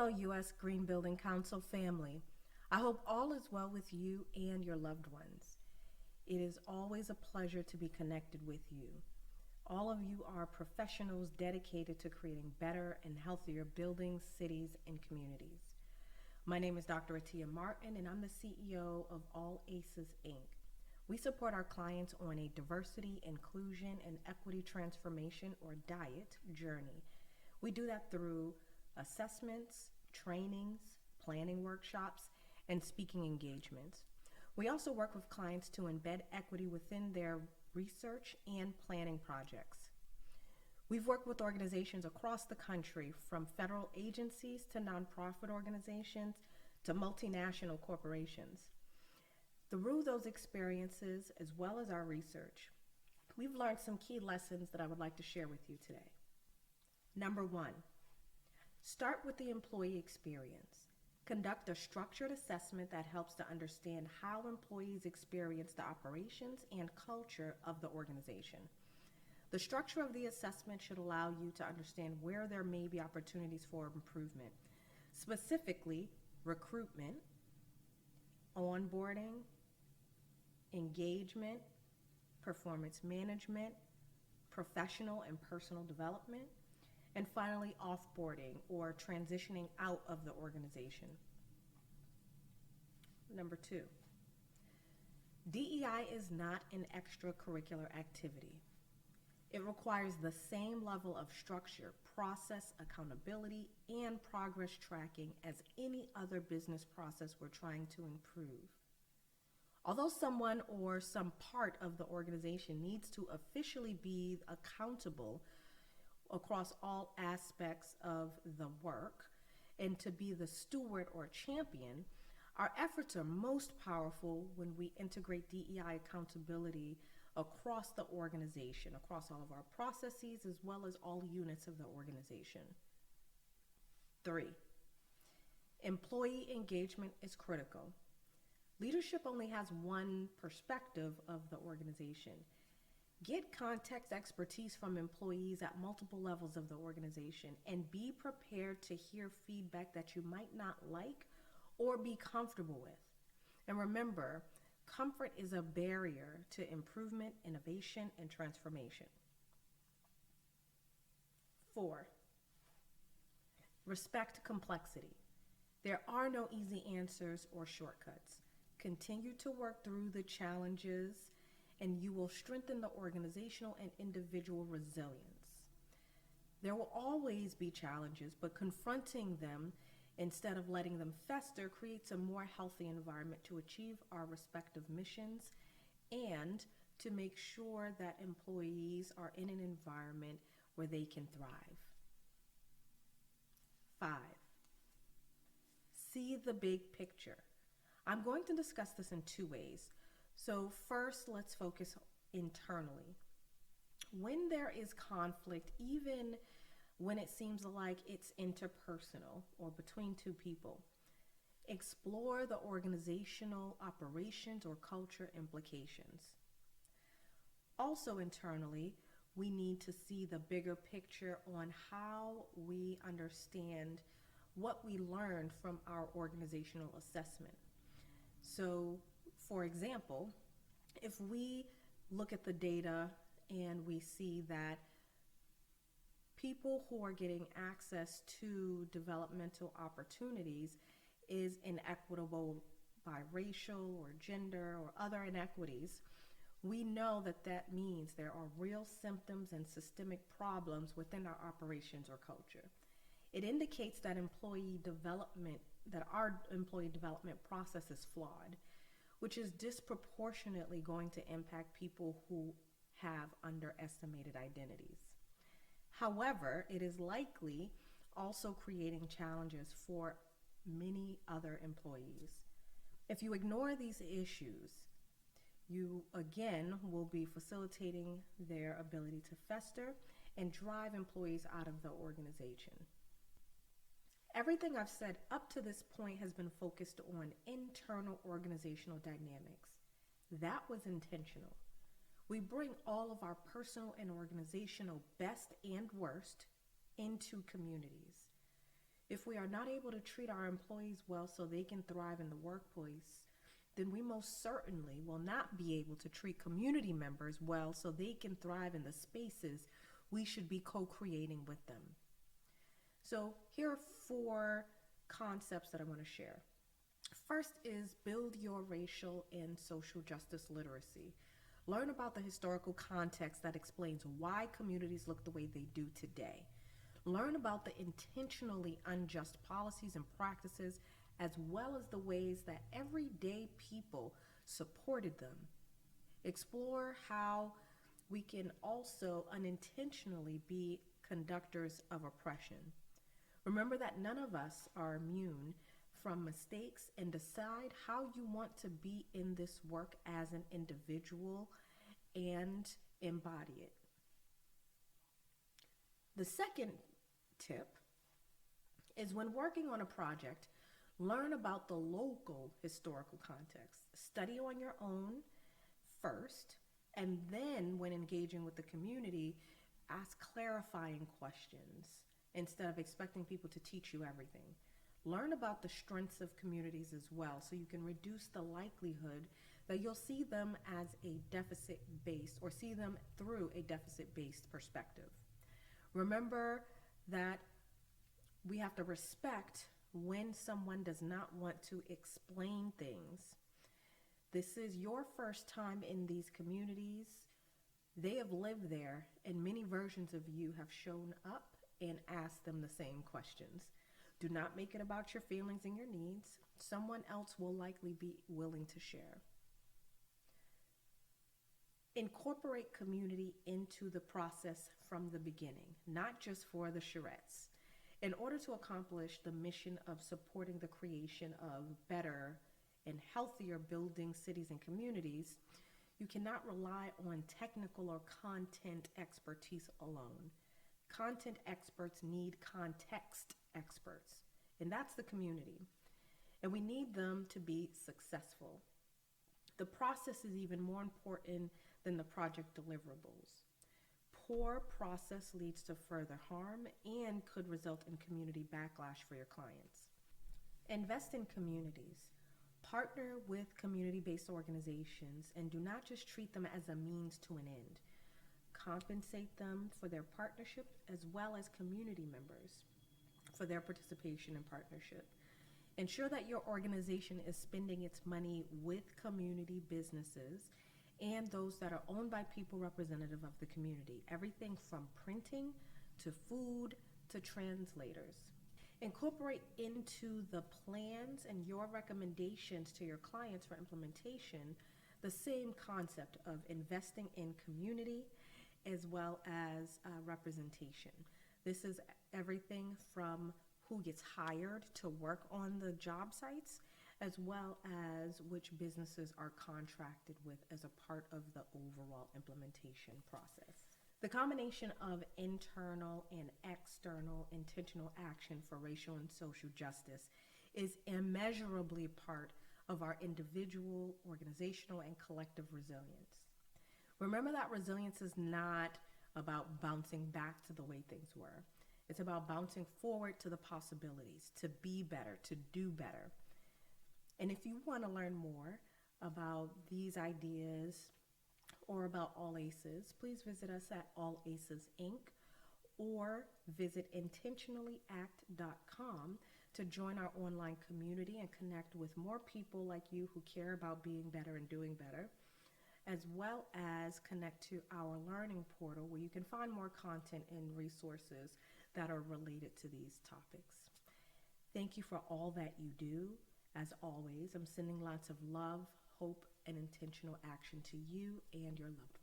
Hello, U.S. Green Building Council family. I hope all is well with you and your loved ones. It is always a pleasure to be connected with you. All of you are professionals dedicated to creating better and healthier buildings, cities, and communities. My name is Dr. Atia Martin, and I'm the CEO of All ACEs, Inc. We support our clients on a diversity, inclusion, and equity transformation, or DIET, journey. We do that through assessments, trainings, planning workshops, and speaking engagements. We also work with clients to embed equity within their research and planning projects. We've worked with organizations across the country, from federal agencies to nonprofit organizations to multinational corporations. Through those experiences, as well as our research, we've learned some key lessons that I would like to share with you today. Number one, start with the employee experience. Conduct a structured assessment that helps to understand how employees experience the operations and culture of the organization. The structure of the assessment should allow you to understand where there may be opportunities for improvement, specifically recruitment, onboarding, engagement, performance management, professional and personal development, and finally offboarding or transitioning out of the organization. Number two, DEI is not an extracurricular activity. It requires the same level of structure, process, accountability, and progress tracking as any other business process we're trying to improve. Although someone or some part of the organization needs to officially be accountable across all aspects of the work and to be the steward or champion, our efforts are most powerful when we integrate DEI accountability across the organization, across all of our processes, as well as all units of the organization. 3, employee engagement is critical. Leadership only has one perspective of the organization. Get context expertise from employees at multiple levels of the organization and be prepared to hear feedback that you might not like or be comfortable with. And remember, comfort is a barrier to improvement, innovation, and transformation. 4, respect complexity. There are no easy answers or shortcuts. Continue to work through the challenges, and you will strengthen the organizational and individual resilience. There will always be challenges, but confronting them instead of letting them fester creates a more healthy environment to achieve our respective missions and to make sure that employees are in an environment where they can thrive. 5, see the big picture. I'm going to discuss this in 2 ways. So first, let's focus internally. When there is conflict, even when it seems like it's interpersonal or between 2 people, explore the organizational operations or culture implications. Also internally, we need to see the bigger picture on how we understand what we learned from our organizational assessment. So, for example, if we look at the data and we see that people who are getting access to developmental opportunities is inequitable by racial or gender or other inequities, we know that that means there are real symptoms and systemic problems within our operations or culture. It indicates that our employee development process is flawed, which is disproportionately going to impact people who have underestimated identities. However, it is likely also creating challenges for many other employees. If you ignore these issues, you again will be facilitating their ability to fester and drive employees out of the organization. Everything I've said up to this point has been focused on internal organizational dynamics. That was intentional. We bring all of our personal and organizational best and worst into communities. If we are not able to treat our employees well so they can thrive in the workplace, then we most certainly will not be able to treat community members well so they can thrive in the spaces we should be co-creating with them. So here are 4 concepts that I want to share. First is build your racial and social justice literacy. Learn about the historical context that explains why communities look the way they do today. Learn about the intentionally unjust policies and practices, as well as the ways that everyday people supported them. Explore how we can also unintentionally be conductors of oppression. Remember that none of us are immune from mistakes, and decide how you want to be in this work as an individual and embody it. The second tip is when working on a project, learn about the local historical context. Study on your own first, and then when engaging with the community, ask clarifying questions instead of expecting people to teach you everything. Learn about the strengths of communities as well so you can reduce the likelihood that you'll see them as a deficit-based or see them through a deficit-based perspective. Remember that we have to respect when someone does not want to explain things. This is your first time in these communities. They have lived there, and many versions of you have shown up and asked them the same questions. Do not make it about your feelings and your needs. Someone else will likely be willing to share. Incorporate community into the process from the beginning, not just for the charrettes. In order to accomplish the mission of supporting the creation of better and healthier building cities and communities, you cannot rely on technical or content expertise alone. Content experts need context experts, and that's the community. And we need them to be successful. The process is even more important than the project deliverables. Poor process leads to further harm and could result in community backlash for your clients. Invest in communities. Partner with community-based organizations and do not just treat them as a means to an end. Compensate them for their partnership as well as community members for their participation and partnership. Ensure that your organization is spending its money with community businesses and those that are owned by people representative of the community. Everything from printing to food to translators. Incorporate into the plans and your recommendations to your clients for implementation the same concept of investing in community as well as representation. This is everything from who gets hired to work on the job sites, as well as which businesses are contracted with as a part of the overall implementation process. The combination of internal and external intentional action for racial and social justice is immeasurably part of our individual, organizational, and collective resilience. Remember that resilience is not about bouncing back to the way things were. It's about bouncing forward to the possibilities, to be better, to do better. And if you want to learn more about these ideas or about All Aces, please visit us at All Aces Inc. or visit intentionallyact.com to join our online community and connect with more people like you who care about being better and doing better, as well as connect to our learning portal where you can find more content and resources that are related to these topics. Thank you for all that you do. As always, I'm sending lots of love, hope, and intentional action to you and your loved ones.